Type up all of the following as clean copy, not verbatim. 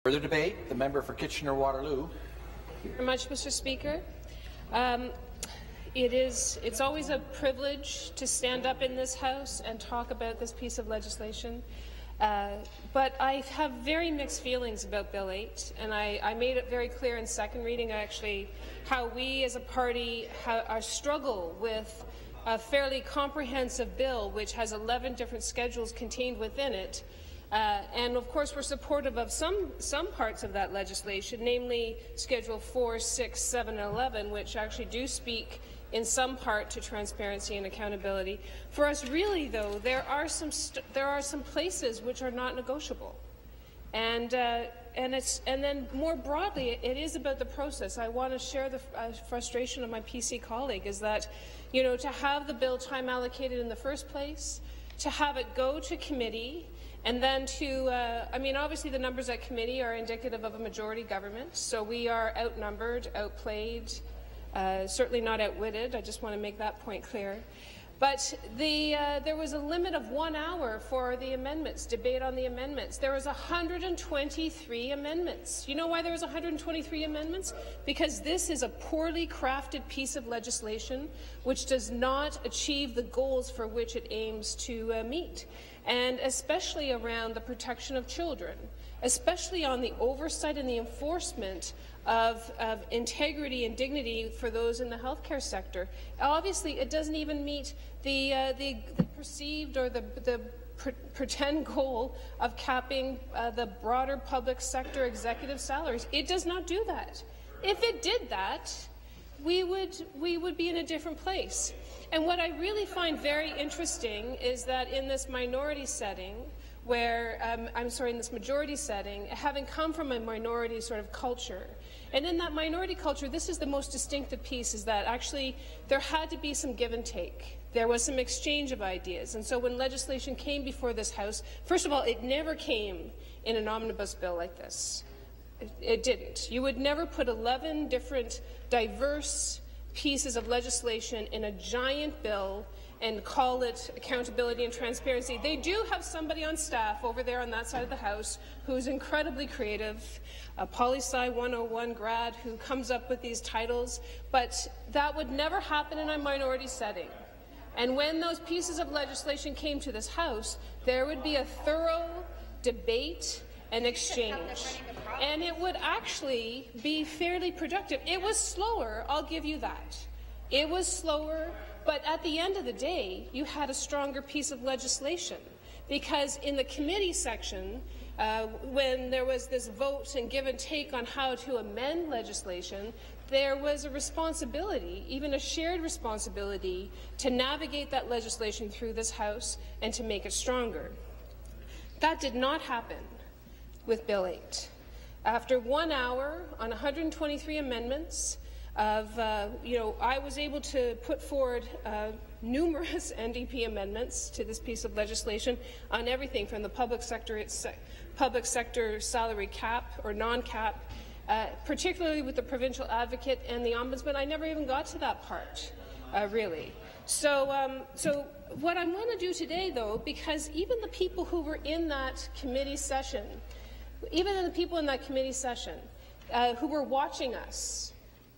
Further debate, the member for Kitchener-Waterloo. Thank you very much, Mr. Speaker. It's always a privilege to stand up in this House and talk about this piece of legislation. But I have very mixed feelings about Bill 8, and I made it very clear in second reading, actually, how we as a party struggle with a fairly comprehensive bill which has 11 different schedules contained within it. And of course we're supportive of some parts of that legislation, namely Schedule 4, 6, 7, and 11, which actually do speak in some part to transparency and accountability. For us, really, though, there are some places which are not negotiable, and then more broadly, it is about the process. I want to share the frustration of my PC colleague, is that, you know, to have the bill time allocated in the first place, to have it go to committee, and then I mean, obviously the numbers at committee are indicative of a majority government, so we are outnumbered, outplayed, certainly not outwitted. I just want to make that point clear. But there was a limit of 1 hour for the amendments, debate on the amendments. There was 123 amendments. You know why there was 123 amendments? Because this is a poorly crafted piece of legislation which does not achieve the goals for which it aims to meet, and especially around the protection of children, especially on the oversight and the enforcement of integrity and dignity for those in the healthcare sector. Obviously, it doesn't even meet the perceived or the pretend goal of capping the broader public sector executive salaries. It does not do that. If it did that, we would be in a different place. And what I really find very interesting is that in this minority setting, where, in this majority setting, having come from a minority sort of culture, and in that minority culture, this is the most distinctive piece, is that actually there had to be some give and take. There was some exchange of ideas. And so when legislation came before this House, first of all, it never came in an omnibus bill like this. It didn't. You would never put 11 different diverse pieces of legislation in a giant bill and call it accountability and transparency. They do have somebody on staff over there on that side of the House who's incredibly creative, a poli-sci 101 grad who comes up with these titles, but that would never happen in a minority setting. And when those pieces of legislation came to this House, there would be a thorough debate and exchange, and it would actually be fairly productive. It was slower, I'll give you that. It was slower, but at the end of the day, you had a stronger piece of legislation, because in the committee section, when there was this vote and give and take on how to amend legislation, there was a responsibility, even a shared responsibility, to navigate that legislation through this House and to make it stronger. That did not happen with Bill 8. After 1 hour on 123 amendments, I was able to put forward numerous NDP amendments to this piece of legislation on everything from the public sector salary cap or non-cap, particularly with the provincial advocate and the ombudsman. I never even got to that part, really. So what I want to do today, though, because even the people who were in that committee session, who were watching us,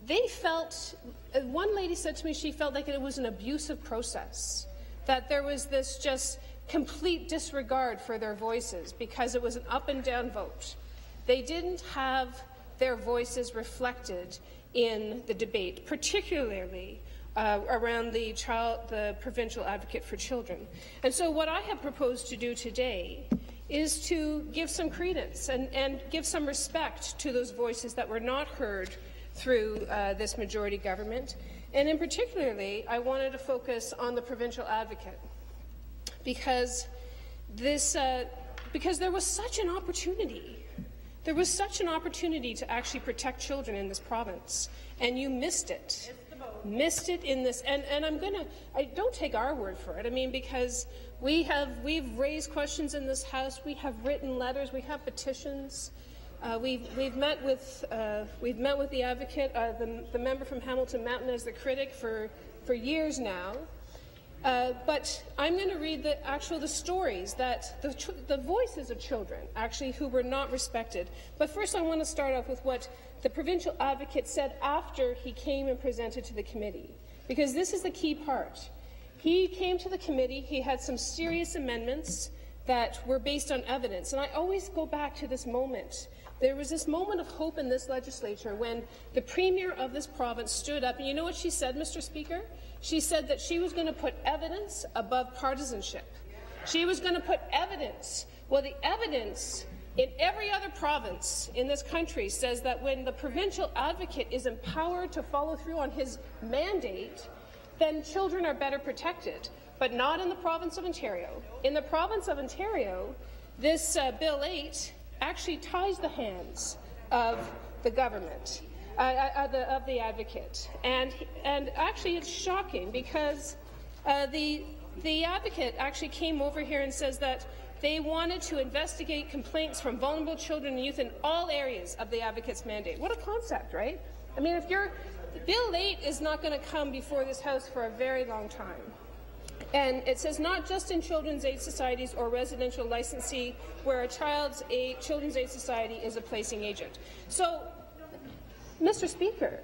they felt, one lady said to me she felt like it was an abusive process, that there was this just complete disregard for their voices because it was an up and down vote. They didn't have their voices reflected in the debate, particularly around the provincial advocate for children. And so what I have proposed to do today is to give some credence and give some respect to those voices that were not heard through this majority government. And in particularly, I wanted to focus on the provincial advocate, because there was such an opportunity. There was such an opportunity to actually protect children in this province, and you missed it. Missed it in this, and I don't take our word for it. I mean, because we've raised questions in this House, we have written letters, we have petitions. We've met with the advocate, the member from Hamilton Mountain, as the critic for years now, But I'm going to read the stories that the voices of children actually who were not respected. But first I want to start off with what the provincial advocate said after he came and presented to the committee, because this is the key part. He came to the committee, he had some serious amendments that were based on evidence, and I always go back to this moment. There was this moment of hope in this legislature when the Premier of this province stood up, and you know what she said, Mr. Speaker? She said that she was going to put evidence above partisanship. She was going to put evidence. Well, the evidence in every other province in this country says that when the provincial advocate is empowered to follow through on his mandate, then children are better protected, but not in the province of Ontario. In the province of Ontario, this Bill 8 actually ties the hands of the government, of the advocate. And actually it's shocking because the advocate actually came over here and says that they wanted to investigate complaints from vulnerable children and youth in all areas of the advocate's mandate. What a concept, right? I mean, Bill 8 is not going to come before this House for a very long time. And it says not just in children's aid societies or residential licensee where a children's aid society is a placing agent. So, Mr. Speaker,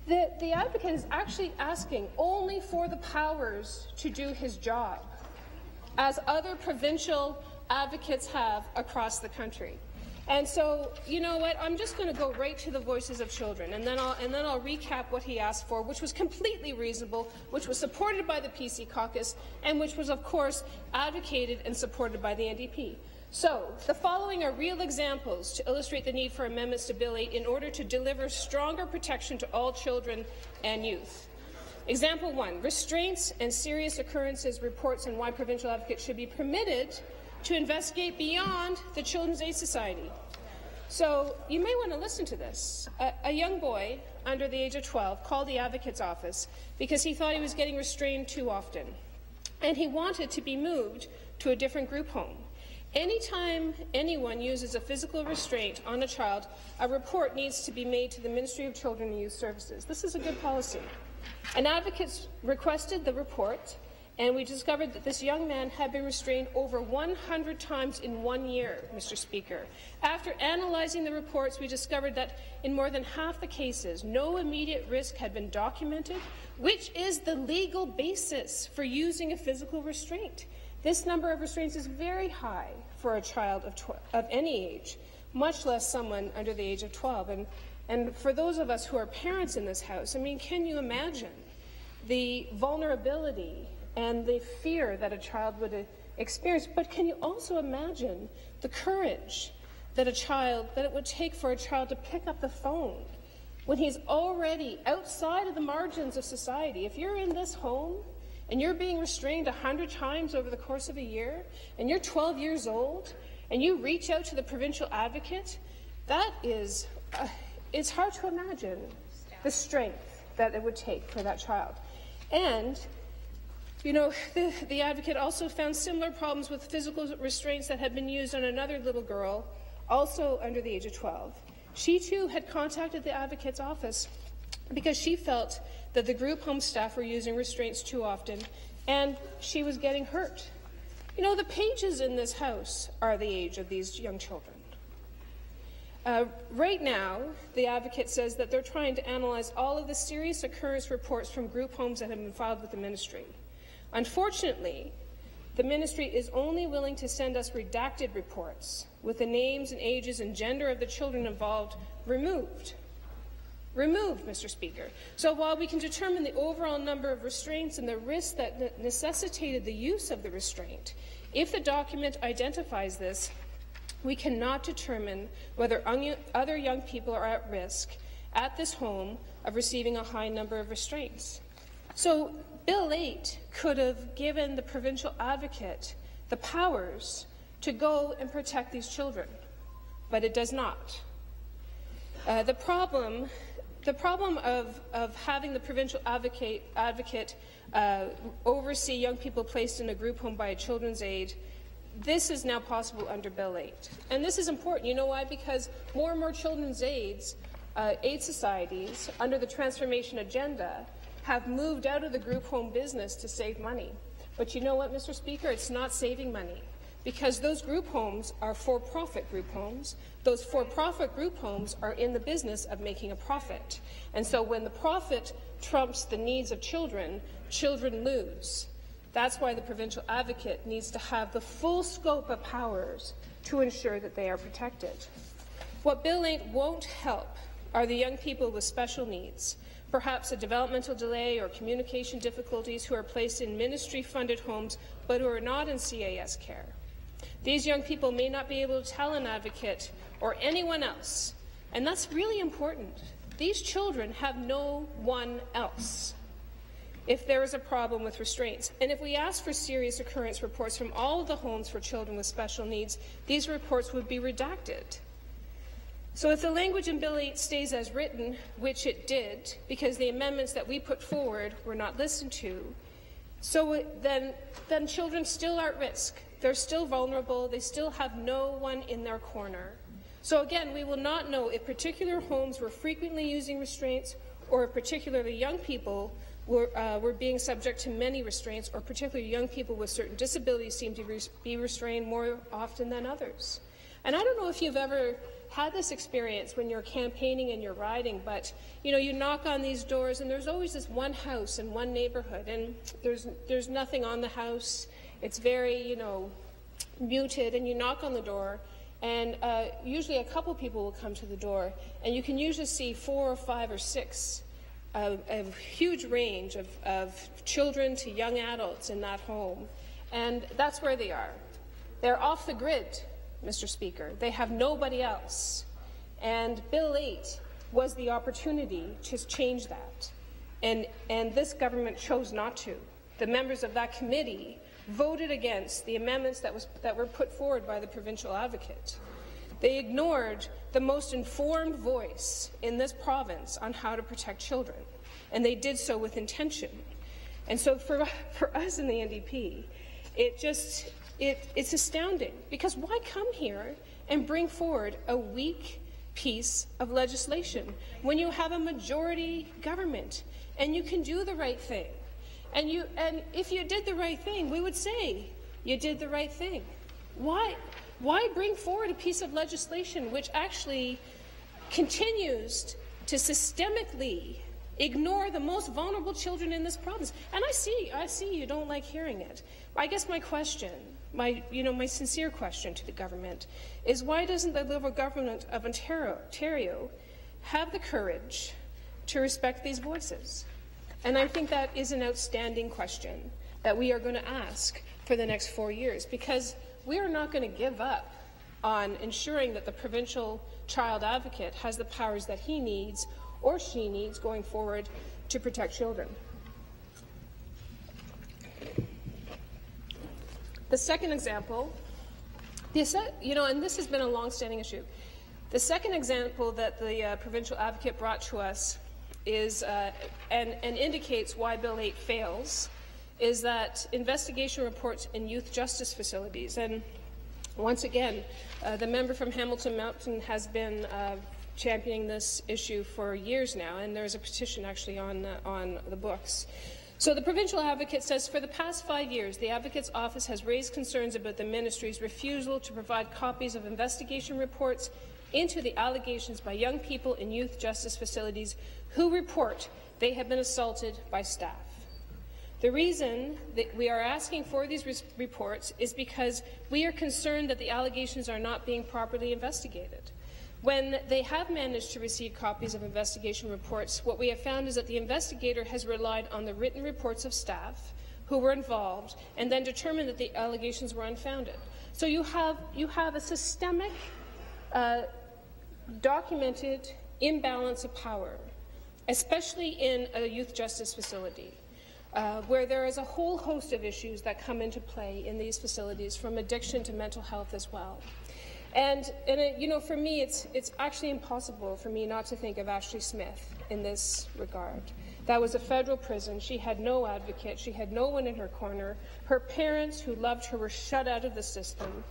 the advocate is actually asking only for the powers to do his job, as other provincial advocates have across the country. And so, you know what? I'm just going to go right to the voices of children, and then I'll recap what he asked for, which was completely reasonable, which was supported by the PC caucus, and which was, of course, advocated and supported by the NDP. So, the following are real examples to illustrate the need for amendments to Bill 8 in order to deliver stronger protection to all children and youth. Example 1, restraints and serious occurrences reports on why provincial advocates should be permitted to investigate beyond the Children's Aid Society. So you may want to listen to this. A young boy under the age of 12 called the advocate's office because he thought he was getting restrained too often, and he wanted to be moved to a different group home. Anytime anyone uses a physical restraint on a child, a report needs to be made to the Ministry of Children and Youth Services. This is a good policy. An advocate requested the report, and we discovered that this young man had been restrained over 100 times in 1 year, Mr. Speaker. After analyzing the reports, we discovered that in more than half the cases, no immediate risk had been documented, which is the legal basis for using a physical restraint. This number of restraints is very high for a child of any age, much less someone under the age of 12. And for those of us who are parents in this House, I mean, can you imagine the vulnerability and the fear that a child would experience? But can you also imagine the courage that it would take for a child to pick up the phone when he's already outside of the margins of society? If you're in this home and you're being restrained 100 times over the course of a year, and you're 12 years old, and you reach out to the provincial advocate, that is, it's hard to imagine the strength that it would take for that child. And you know, the advocate also found similar problems with physical restraints that had been used on another little girl, also under the age of 12. She, too, had contacted the advocate's office because she felt that the group home staff were using restraints too often, and she was getting hurt. You know, the pages in this House are the age of these young children. Right now, the advocate says that they're trying to analyze all of the serious occurrence reports from group homes that have been filed with the ministry. Unfortunately, the ministry is only willing to send us redacted reports with the names and ages and gender of the children involved removed. Removed, Mr. Speaker. So while we can determine the overall number of restraints and the risk that necessitated the use of the restraint, if the document identifies this, we cannot determine whether other young people are at risk at this home of receiving a high number of restraints. So Bill 8 could have given the provincial advocate the powers to go and protect these children, but it does not. The problem of having the provincial advocate oversee young people placed in a group home by a children's aid, this is now possible under Bill 8. And this is important. You know why? Because more and more children's aid societies, under the transformation agenda, have moved out of the group home business to save money. But you know what, Mr. Speaker? It's not saving money, because those group homes are for-profit group homes. Those for-profit group homes are in the business of making a profit. And so when the profit trumps the needs of children, children lose. That's why the provincial advocate needs to have the full scope of powers to ensure that they are protected. What Bill 8 won't help are the young people with special needs, perhaps a developmental delay or communication difficulties, who are placed in ministry-funded homes but who are not in CAS care. These young people may not be able to tell an advocate or anyone else, and that's really important. These children have no one else if there is a problem with restraints. And if we ask for serious occurrence reports from all of the homes for children with special needs, these reports would be redacted. So if the language in Bill 8 stays as written, which it did, because the amendments that we put forward were not listened to, then children still are at risk. They're still vulnerable. They still have no one in their corner. So again, we will not know if particular homes were frequently using restraints, or if particularly young people were being subject to many restraints, or particularly young people with certain disabilities seem to be restrained more often than others. And I don't know if you've ever had this experience when you're campaigning and you're riding, but you knock on these doors and there's always this one house in one neighborhood, and there's nothing on the house. It's very muted, and you knock on the door, and usually a couple people will come to the door, and you can usually see 4 or 5 or 6 a huge range of children to young adults in that home, and that's where they are. They're off the grid, Mr. Speaker. They have nobody else. And Bill 8 was the opportunity to change that. And this government chose not to. The members of that committee voted against the amendments that were put forward by the provincial advocate. They ignored the most informed voice in this province on how to protect children, and they did so with intention. And so for us in the NDP, it's astounding, because why come here and bring forward a weak piece of legislation when you have a majority government and you can do the right thing? And if you did the right thing, we would say you did the right thing. Why bring forward a piece of legislation which actually continues to systemically ignore the most vulnerable children in this province? And I see you don't like hearing it. I guess my question, my sincere question to the government is, why doesn't the Liberal government of Ontario have the courage to respect these voices? And I think that is an outstanding question that we are going to ask for the next 4 years, because we are not going to give up on ensuring that the provincial child advocate has the powers that he needs or she needs going forward to protect children. The second example, and this has been a long-standing issue. The second example that the provincial advocate brought to us is, and indicates why Bill 8 fails, is that investigation reports in youth justice facilities. And once again, the member from Hamilton Mountain has been championing this issue for years now, and there's a petition actually on the books. So the provincial advocate says, for the past 5 years, the advocate's office has raised concerns about the ministry's refusal to provide copies of investigation reports into the allegations by young people in youth justice facilities who report they have been assaulted by staff. The reason that we are asking for these reports is because we are concerned that the allegations are not being properly investigated. When they have managed to receive copies of investigation reports, what we have found is that the investigator has relied on the written reports of staff who were involved and then determined that the allegations were unfounded. So you have a systemic, documented imbalance of power, especially in a youth justice facility, where there is a whole host of issues that come into play in these facilities, from addiction to mental health as well. And for me, it's actually impossible for me not to think of Ashley Smith in this regard. That was a federal prison. She had no advocate. She had no one in her corner. Her parents, who loved her, were shut out of the system.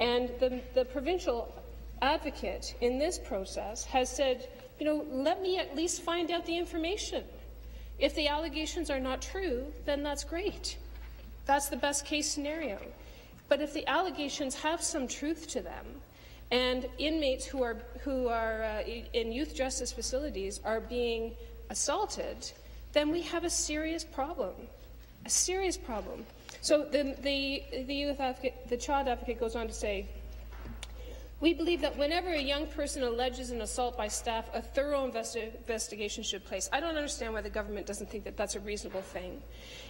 And the provincial advocate in this process has said, let me at least find out the information. If the allegations are not true, then that's great. That's the best case scenario. But if the allegations have some truth to them, and inmates who are in youth justice facilities are being assaulted, then we have a serious problem. A serious problem. So the youth advocate, the child advocate, goes on to say, "We believe that whenever a young person alleges an assault by staff, a thorough investigation should place." I don't understand why the government doesn't think that that's a reasonable thing.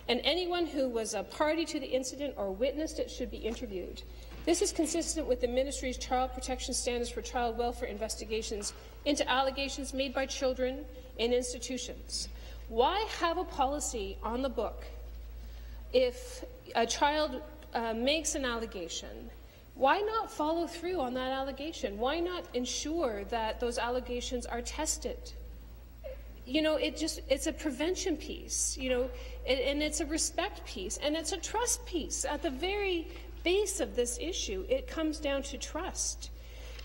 "And anyone who was a party to the incident or witnessed it should be interviewed. This is consistent with the Ministry's child protection standards for child welfare investigations into allegations made by children in institutions." Why have a policy on the book if a child makes an allegation? Why not follow through on that allegation? Why not ensure that those allegations are tested? You know, it's a prevention piece, you know, and it's a respect piece, and it's a trust piece. At the very base of this issue, it comes down to trust.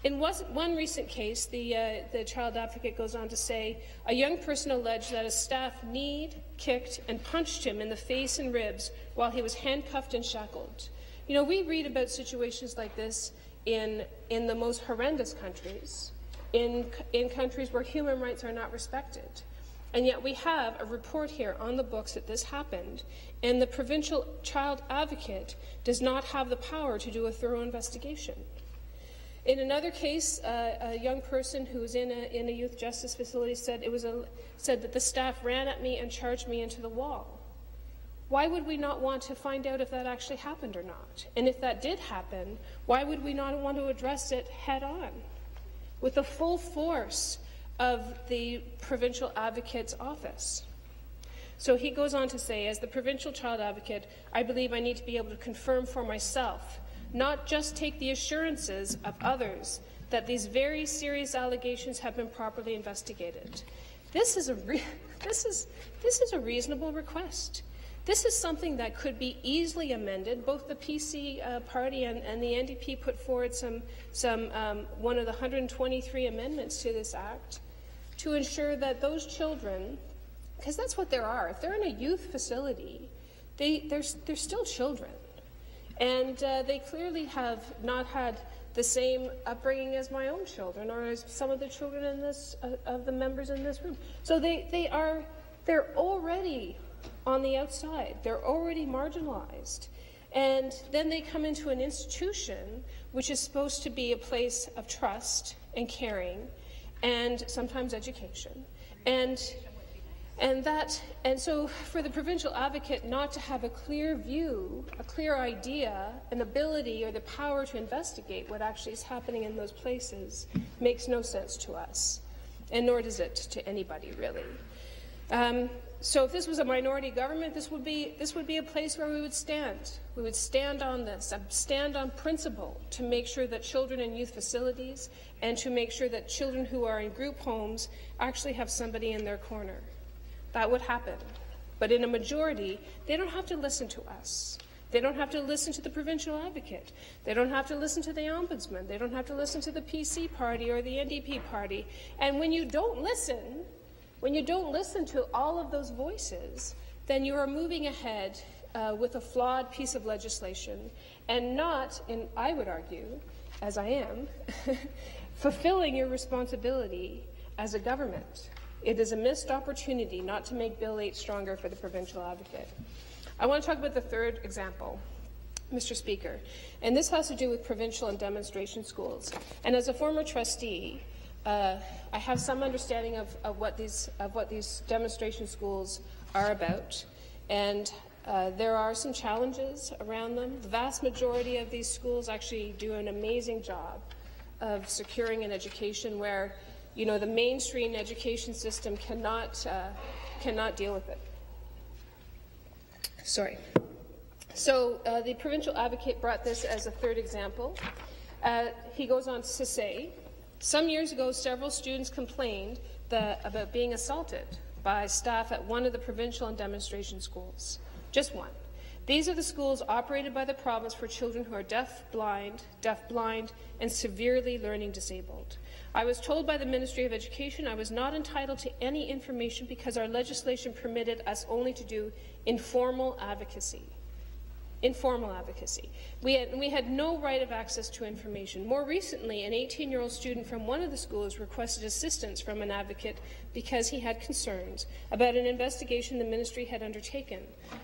In one recent case, the child advocate goes on to say, "A young person alleged that his staff kneed, kicked, and punched him in the face and ribs while he was handcuffed and shackled." You know, we read about situations like this in the most horrendous countries, in countries where human rights are not respected. And yet we have a report here on the books that this happened, and the provincial child advocate does not have the power to do a thorough investigation. In another case, a young person who was in a youth justice facility said that the staff ran at me and charged me into the wall. Why would we not want to find out if that actually happened or not? And if that did happen, why would we not want to address it head-on with the full force of the provincial advocate's office? So he goes on to say, "As the provincial child advocate, I believe I need to be able to confirm for myself, not just take the assurances of others, that these very serious allegations have been properly investigated." This is a reasonable request. This is something that could be easily amended. Both the PC party and the NDP put forward one of the 123 amendments to this Act to ensure that those children, because that's what there are, if they're in a youth facility, they're still children. And they clearly have not had the same upbringing as my own children or as some of the children in this, of the members in this room. So they're already on the outside. They're already marginalized. And then they come into an institution which is supposed to be a place of trust and caring and sometimes education. And so for the provincial advocate not to have a clear view, a clear idea, an ability or the power to investigate what actually is happening in those places makes no sense to us, and nor does it to anybody, really. So if this was a minority government, this would be a place where we would stand. We would stand on this, stand on principle to make sure that children in youth facilities and to make sure that children who are in group homes actually have somebody in their corner. That would happen. But in a majority, they don't have to listen to us. They don't have to listen to the provincial advocate. They don't have to listen to the ombudsman. They don't have to listen to the PC party or the NDP party. And when you don't listen to all of those voices, then you are moving ahead with a flawed piece of legislation and not, and I would argue, as I am, fulfilling your responsibility as a government. It is a missed opportunity not to make Bill 8 stronger for the provincial advocate. I want to talk about the third example, Mr. Speaker, and this has to do with provincial and demonstration schools. And as a former trustee, I have some understanding of what these demonstration schools are about, and there are some challenges around them. The vast majority of these schools actually do an amazing job of securing an education where, you know, the mainstream education system cannot deal with it. Sorry. So the provincial advocate brought this as a third example. He goes on to say, "Some years ago, several students complained about being assaulted by staff at one of the provincial and demonstration schools. Just one. These are the schools operated by the province for children who are deaf-blind, and severely learning disabled. I was told by the Ministry of Education I was not entitled to any information because our legislation permitted us only to do informal advocacy." informal advocacy. We had no right of access to information. More recently, an 18-year-old student from one of the schools requested assistance from an advocate because he had concerns about an investigation the ministry had undertaken.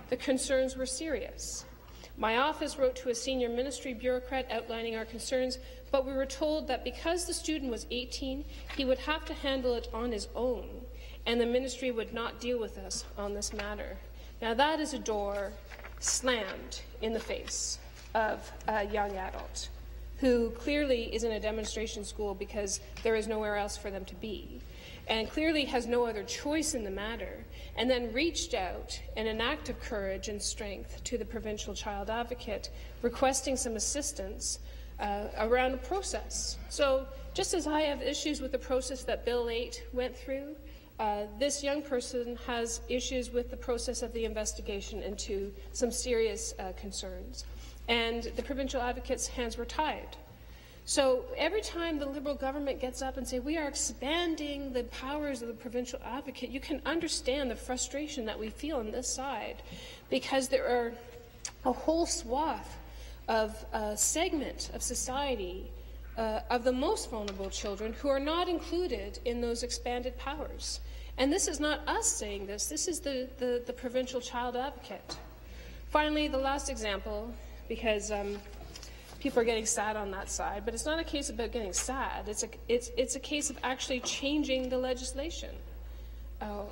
The concerns were serious. My office wrote to a senior ministry bureaucrat outlining our concerns, but we were told that because the student was 18, he would have to handle it on his own, and the ministry would not deal with us on this matter. Now, that is a door slammed in the face of a young adult who clearly is in a demonstration school because there is nowhere else for them to be, and clearly has no other choice in the matter, and then reached out in an act of courage and strength to the provincial child advocate, requesting some assistance around a process. So just as I have issues with the process that Bill 8 went through, this young person has issues with the process of the investigation into some serious concerns. And the provincial advocate's hands were tied. So every time the Liberal government gets up and say, we are expanding the powers of the provincial advocate, you can understand the frustration that we feel on this side, because there are a whole swath of a segment of society of the most vulnerable children who are not included in those expanded powers. And this is not us saying this. This is the provincial child advocate. Finally, the last example, because people are getting sad on that side, but it's not a case about getting sad. It's a case of actually changing the legislation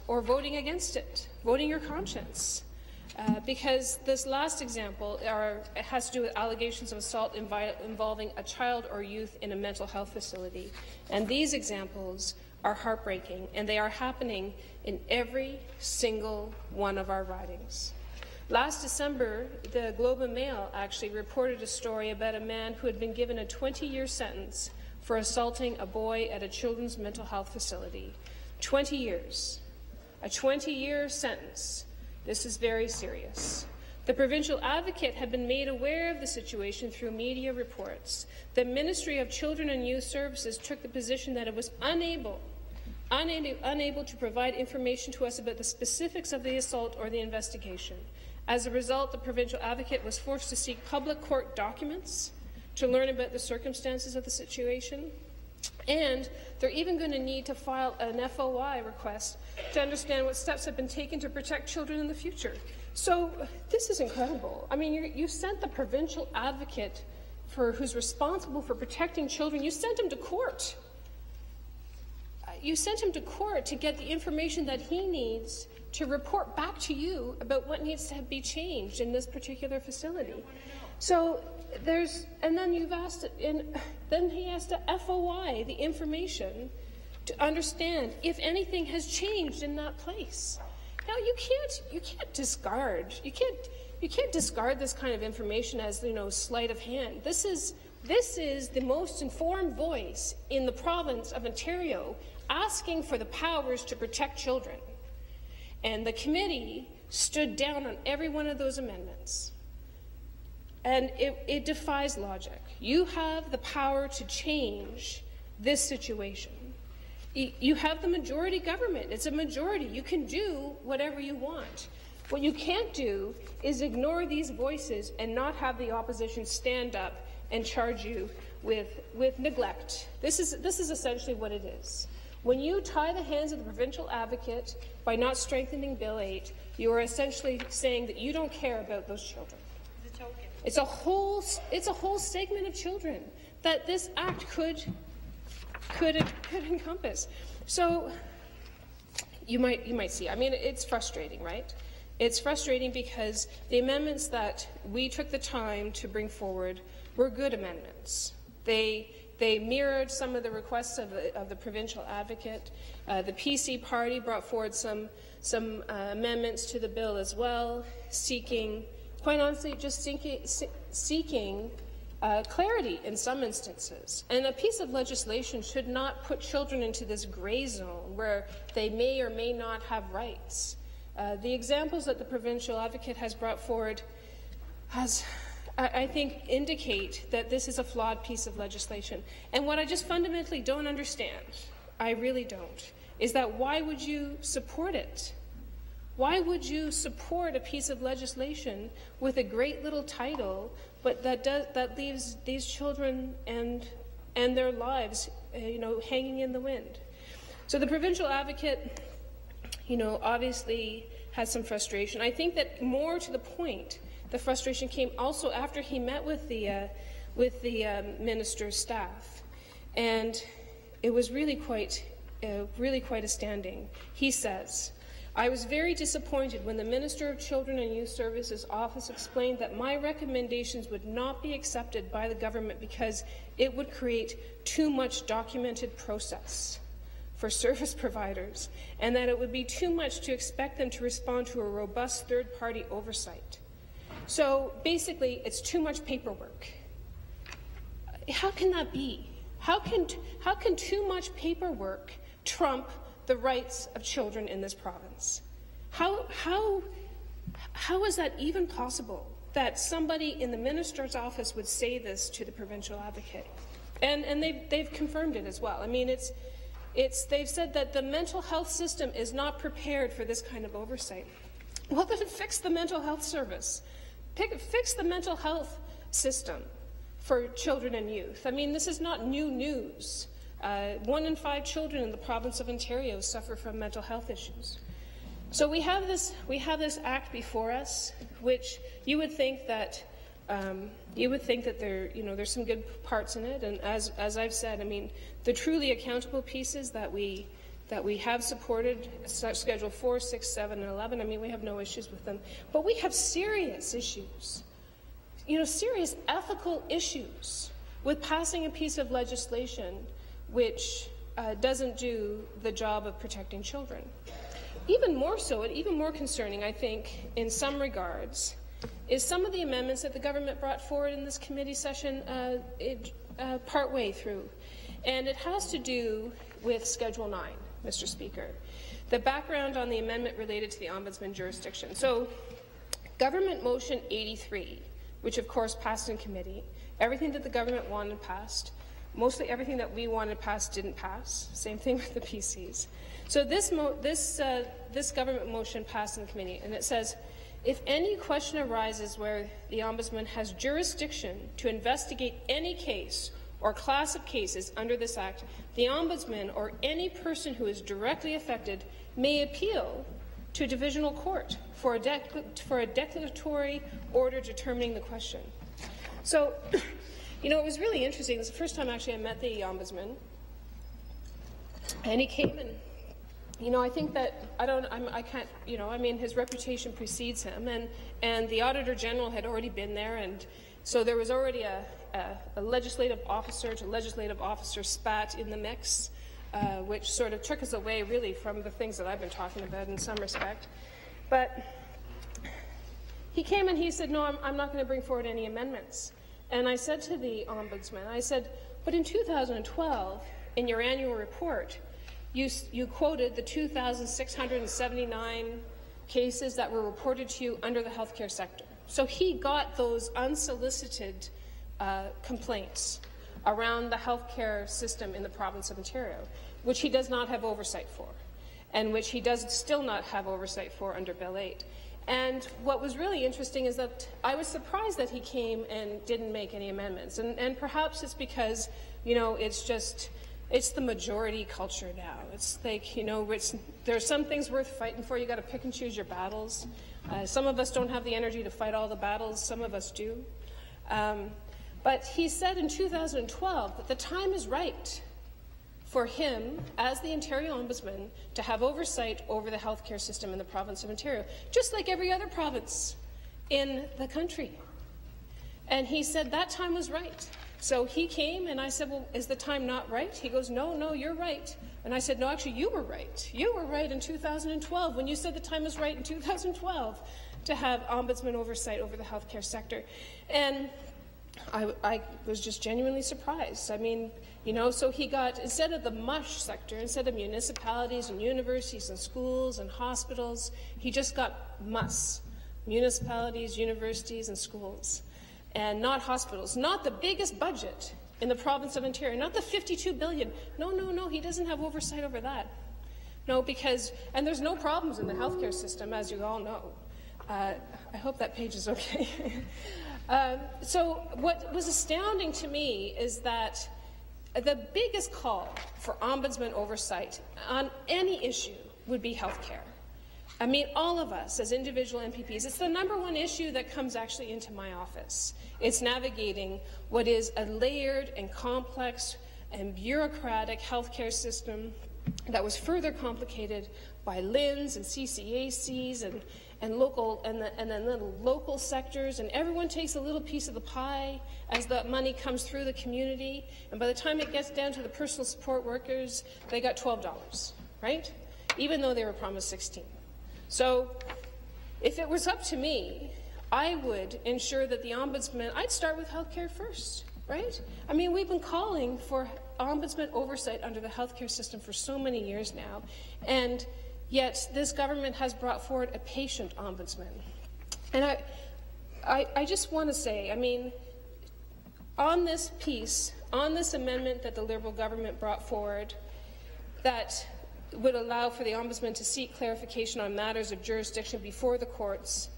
or voting against it, voting your conscience. Because this last example has to do with allegations of assault involving a child or youth in a mental health facility. And these examples are heartbreaking, and they are happening in every single one of our ridings. Last December, the Globe and Mail actually reported a story about a man who had been given a 20-year sentence for assaulting a boy at a children's mental health facility. 20 years. A 20-year sentence. This is very serious. The provincial advocate had been made aware of the situation through media reports. The Ministry of Children and Youth Services took the position that it was unable to provide information to us about the specifics of the assault or the investigation. As a result, the provincial advocate was forced to seek public court documents to learn about the circumstances of the situation. And they're even going to need to file an FOI request to understand what steps have been taken to protect children in the future. So this is incredible. I mean, you sent the provincial advocate who's responsible for protecting children, you sent him to court. You sent him to court to get the information that he needs to report back to you about what needs to be changed in this particular facility. So and then you've asked, then he has to FOI the information to understand if anything has changed in that place. Now you can't discard this kind of information as sleight of hand. This is the most informed voice in the province of Ontario asking for the powers to protect children, and the committee stood down on every one of those amendments. And it defies logic. You have the power to change this situation. You have the majority government. It's a majority. You can do whatever you want. What you can't do is ignore these voices and not have the opposition stand up and charge you with neglect. This is essentially what it is. When you tie the hands of the provincial advocate by not strengthening Bill 8, you are essentially saying that you don't care about those children. It's a whole segment of children that this act could encompass. So you might see. I mean, it's frustrating, right? It's frustrating because the amendments that we took the time to bring forward were good amendments. They mirrored some of the requests of the provincial advocate. The PC party brought forward some amendments to the bill as well, quite honestly, just seeking clarity in some instances. And a piece of legislation should not put children into this gray zone where they may or may not have rights. The examples that the provincial advocate has brought forward I think, indicate that this is a flawed piece of legislation. And what I just fundamentally don't understand, I really don't, is that why would you support it? Why would you support a piece of legislation with a great little title, but that leaves these children and their lives, hanging in the wind? So the provincial advocate, obviously has some frustration. I think that more to the point, the frustration came also after he met with the minister's staff, and it was really quite astounding. He says, "I was very disappointed when the Minister of Children and Youth Services office explained that my recommendations would not be accepted by the government because it would create too much documented process for service providers, and that it would be too much to expect them to respond to a robust third-party oversight." So basically, it's too much paperwork. How can that be? How can too much paperwork trump the rights of children in this province? How is that even possible, that somebody in the minister's office would say this to the provincial advocate? And they've confirmed it as well. I mean, they've said that the mental health system is not prepared for this kind of oversight. Well, then fix the mental health service. Fix the mental health system for children and youth. I mean, this is not new news. 1 in 5 children in the province of Ontario suffer from mental health issues. So we have this act before us, which you would think that there's some good parts in it. And as I've said, I mean, the truly accountable pieces that we have supported, Schedule 4, 6, 7, and 11. I mean, we have no issues with them, but we have serious issues. Serious ethical issues with passing a piece of legislation which doesn't do the job of protecting children. Even more so, and even more concerning, I think, in some regards, is some of the amendments that the government brought forward in this committee session partway through. And it has to do with Schedule 9, Mr. Speaker. The background on the amendment related to the Ombudsman jurisdiction. So, Government Motion 83, which of course passed in committee. Everything that the government wanted passed. Mostly everything that we wanted passed didn't pass. Same thing with the PCs. So this government motion passed in committee, and it says, if any question arises where the Ombudsman has jurisdiction to investigate any case or class of cases under this Act, the Ombudsman or any person who is directly affected may appeal to a divisional court for a declaratory order determining the question. So, it was really interesting. It was the first time actually I met the Ombudsman, and he came and, I think that his reputation precedes him, and the Auditor General had already been there, and so there was already a legislative officer to legislative officer spat in the mix. Which sort of took us away, really, from the things that I've been talking about in some respect. But he came and he said, no, I'm not going to bring forward any amendments. And I said to the Ombudsman, I said, but in 2012, in your annual report, you quoted the 2,679 cases that were reported to you under the healthcare sector. So he got those unsolicited complaints around the healthcare system in the province of Ontario, which he does not have oversight for, and which he does still not have oversight for under Bill 8. And what was really interesting is that I was surprised that he came and didn't make any amendments. And perhaps it's because, it's the majority culture now. It's like, there are some things worth fighting for. You've got to pick and choose your battles. Some of us don't have the energy to fight all the battles. Some of us do. But he said in 2012 that the time is right for him, as the Ontario Ombudsman, to have oversight over the healthcare system in the province of Ontario, just like every other province in the country. And he said that time was right. So he came, and I said, well, is the time not right? He goes, no, you're right. And I said, no, actually, you were right. You were right in 2012 when you said the time was right in 2012 to have Ombudsman oversight over the healthcare sector. And I was just genuinely surprised. I mean, so he got, instead of the MUSH sector, instead of municipalities and universities and schools and hospitals, he just got MUS, municipalities, universities and schools, and not hospitals, not the biggest budget in the province of Ontario, not the $52 billion. No, he doesn't have oversight over that. No, because, and there's no problems in the healthcare system, as you all know. I hope that page is okay. So what was astounding to me is that the biggest call for ombudsman oversight on any issue would be healthcare. I mean, all of us as individual MPPs, it's the #1 issue that comes actually into my office. It's navigating what is a layered and complex and bureaucratic healthcare system that was further complicated by LINs and CCACs and then little local sectors, and everyone takes a little piece of the pie as the money comes through the community, and by the time it gets down to the personal support workers, they got $12, right? Even though they were promised 16. So if it was up to me, I would ensure that the ombudsman, I'd start with healthcare first, right? I mean, we've been calling for ombudsman oversight under the healthcare system for so many years now, and yet this government has brought forward a patient ombudsman. And I just want to say, I mean, on this piece, on this amendment that the Liberal government brought forward that would allow for the ombudsman to seek clarification on matters of jurisdiction before the courts,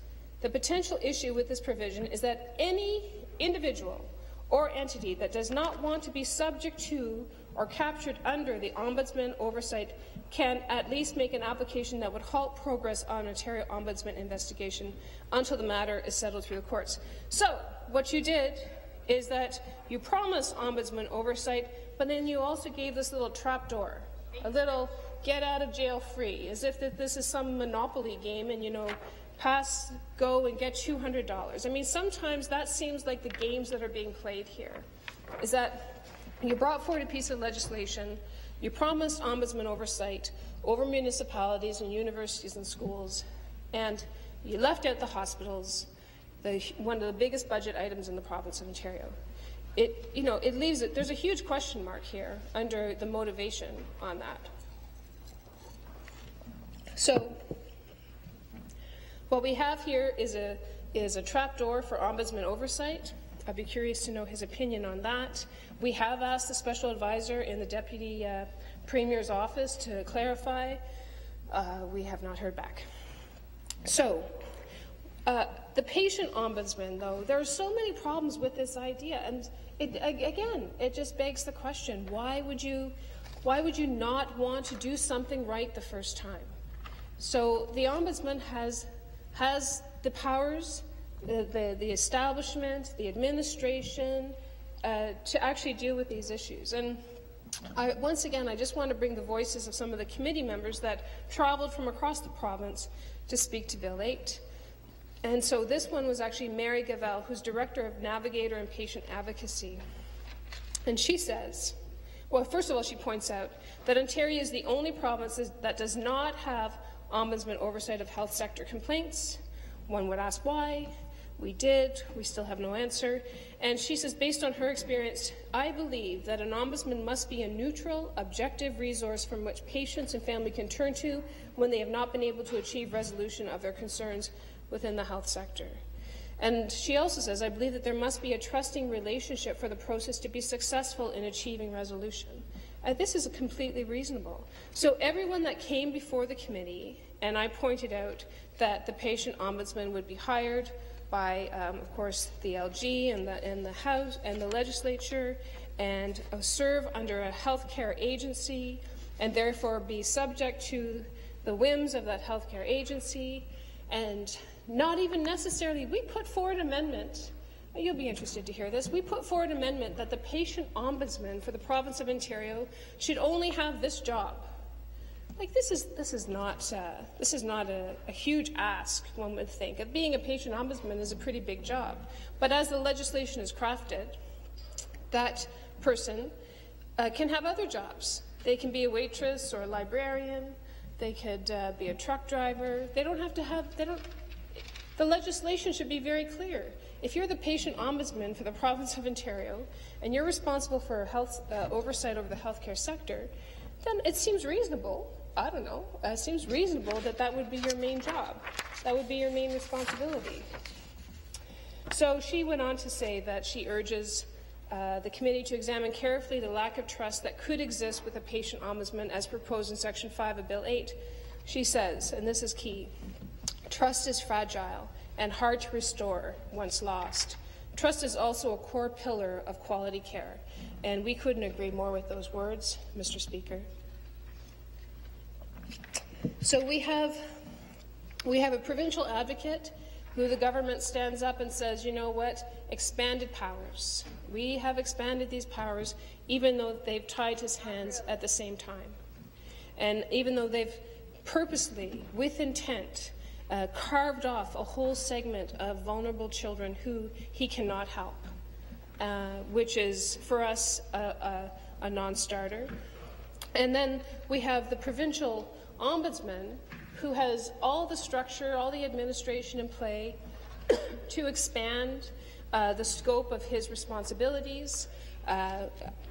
the potential issue with this provision is that any individual or entity that does not want to be subject to or captured under the ombudsman oversight can at least make an application that would halt progress on Ontario ombudsman investigation until the matter is settled through the courts. So what you did is that you promised ombudsman oversight, but then you also gave this little trapdoor, a little get out of jail free, as if that this is some Monopoly game and, you know, pass, go, and get $200. I mean, sometimes that seems like the games that are being played here, is that you brought forward a piece of legislation, you promised ombudsman oversight over municipalities and universities and schools, and you left out the hospitals, one of the biggest budget items in the province of Ontario. It leaves it. There's a huge question mark here under the motivation on that. So what we have here is a trapdoor for ombudsman oversight. I'd be curious to know his opinion on that. We have asked the special advisor in the Deputy Premier's office to clarify. We have not heard back. So the patient ombudsman, though, there are so many problems with this idea, and it just begs the question: why would you not want to do something right the first time? So the ombudsman has the powers, the establishment, the administration, to actually deal with these issues. And once again, I just want to bring the voices of some of the committee members that travelled from across the province to speak to Bill 8. And so this one was actually Mary Gavel, who's Director of Navigator and Patient Advocacy. And she says, well, first of all, she points out that Ontario is the only province that does not have ombudsman oversight of health sector complaints. One would ask why. We did. We still have no answer. And she says, based on her experience, I believe that an ombudsman must be a neutral, objective resource from which patients and family can turn to when they have not been able to achieve resolution of their concerns within the health sector. And she also says, I believe that there must be a trusting relationship for the process to be successful in achieving resolution. This is completely reasonable. So everyone that came before the committee, and I pointed out that the patient ombudsman would be hired by, of course, the LG and the House and the legislature, and serve under a healthcare agency, and therefore be subject to the whims of that healthcare agency, and not even necessarily. We put forward an amendment. You'll be interested to hear this. We put forward an amendment that the patient ombudsman for the province of Ontario should only have this job. Like, this is not a huge ask, one would think. Being a patient ombudsman is a pretty big job. But as the legislation is crafted, that person can have other jobs. They can be a waitress or a librarian. They could be a truck driver. They don't have to have. The legislation should be very clear. If you're the patient ombudsman for the province of Ontario and you're responsible for health oversight over the healthcare sector, then it seems reasonable. I don't know. It seems reasonable that that would be your main job. That would be your main responsibility. So she went on to say that she urges the committee to examine carefully the lack of trust that could exist with a patient ombudsman as proposed in Section 5 of Bill 8. She says, and this is key, trust is fragile and hard to restore once lost. Trust is also a core pillar of quality care, and we couldn't agree more with those words, Mr. Speaker. So we have a provincial advocate who the government stands up and says, you know what, expanded powers. We have expanded these powers even though they've tied his hands at the same time. And even though they've purposely, with intent, carved off a whole segment of vulnerable children who he cannot help, which is, for us, a non-starter. And then we have the provincial ombudsman who has all the structure, all the administration in play to expand the scope of his responsibilities.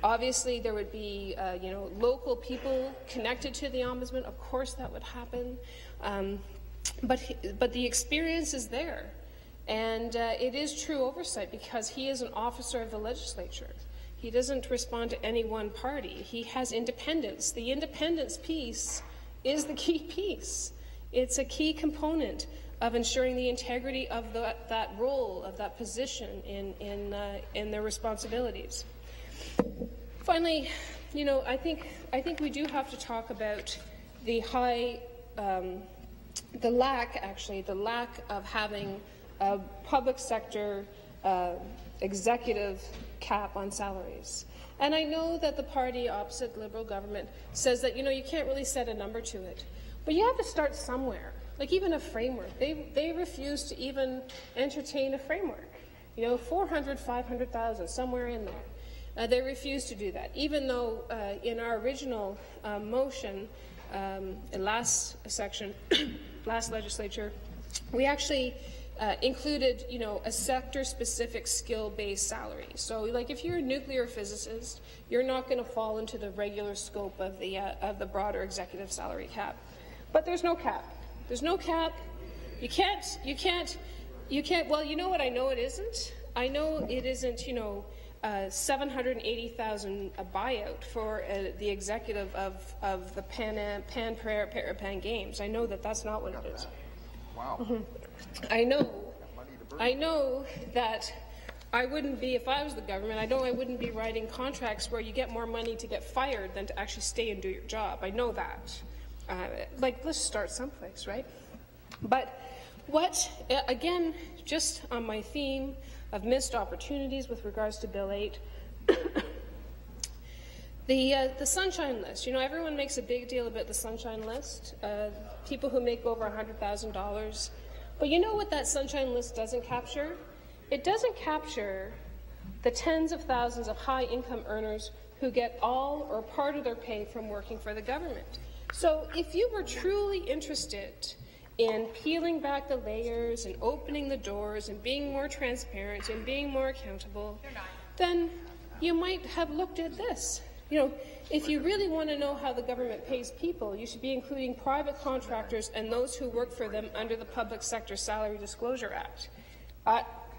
Obviously, there would be local people connected to the ombudsman. Of course, that would happen. But the experience is there, and it is true oversight because he is an officer of the legislature. He doesn't respond to any one party. He has independence. The independence piece is the key piece. It's a key component of ensuring the integrity of that role, of that position in their responsibilities. Finally, I think we do have to talk about the lack of having a public sector executive cap on salaries. And I know that the party opposite Liberal government says that, you can't really set a number to it. But you have to start somewhere, like even a framework. They refuse to even entertain a framework. 400, 500,000, somewhere in there. They refuse to do that, even though in our original motion, in last section, last legislature, we actually included, a sector-specific skill-based salary. So, like, if you're a nuclear physicist, you're not going to fall into the regular scope of the broader executive salary cap. But there's no cap. There's no cap. You can't. Well, you know what? I know it isn't. I know it isn't. 780,000 a buyout for the executive of the Pan Games. I know that that's not what it is. Wow. Mm-hmm. I know that I wouldn't be, if I was the government, I know I wouldn't be writing contracts where you get more money to get fired than to actually stay and do your job. I know that. Let's start someplace, right? But again, just on my theme of missed opportunities with regards to Bill 8, the Sunshine List. Everyone makes a big deal about the Sunshine List, people who make over $100,000. But you know what that Sunshine List doesn't capture? It doesn't capture the tens of thousands of high-income earners who get all or part of their pay from working for the government. So if you were truly interested in peeling back the layers and opening the doors and being more transparent and being more accountable, then you might have looked at this. If you really want to know how the government pays people, you should be including private contractors and those who work for them under the Public Sector Salary Disclosure Act.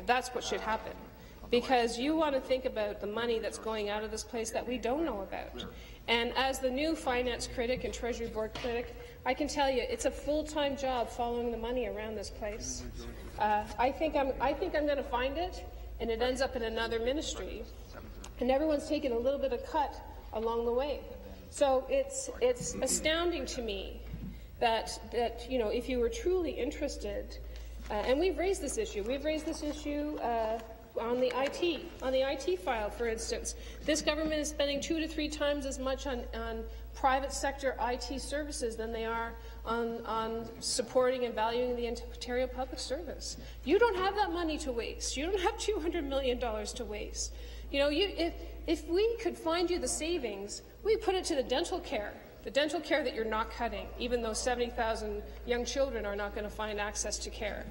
That's what should happen, because you want to think about the money that's going out of this place that we don't know about. And as the new finance critic and Treasury Board critic, I can tell you it's a full-time job following the money around this place. I think I'm going to find it, and it ends up in another ministry, and everyone's taking a little bit of cut along the way. So it's astounding to me that if you were truly interested, and we've raised this issue. We've raised this issue on the IT file, for instance. This government is spending 2 to 3 times as much on private sector IT services than they are on supporting and valuing the Ontario Public Service. You don't have that money to waste. You don't have $200 million to waste. If we could find you the savings, we'd put it to the dental care that you're not cutting, even though 70,000 young children are not going to find access to care.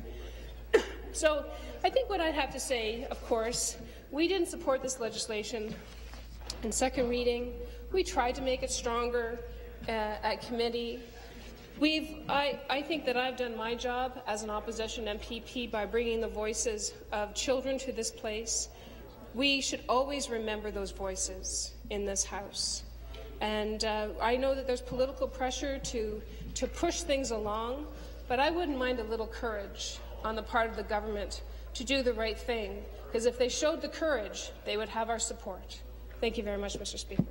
So I think what I'd have to say, of course, we didn't support this legislation in second reading. We tried to make it stronger at committee. I think that I've done my job as an opposition MPP by bringing the voices of children to this place. we should always remember those voices in this House. And I know that there's political pressure to push things along, but I wouldn't mind a little courage on the part of the government to do the right thing, because if they showed the courage, they would have our support. Thank you very much, Mr. Speaker.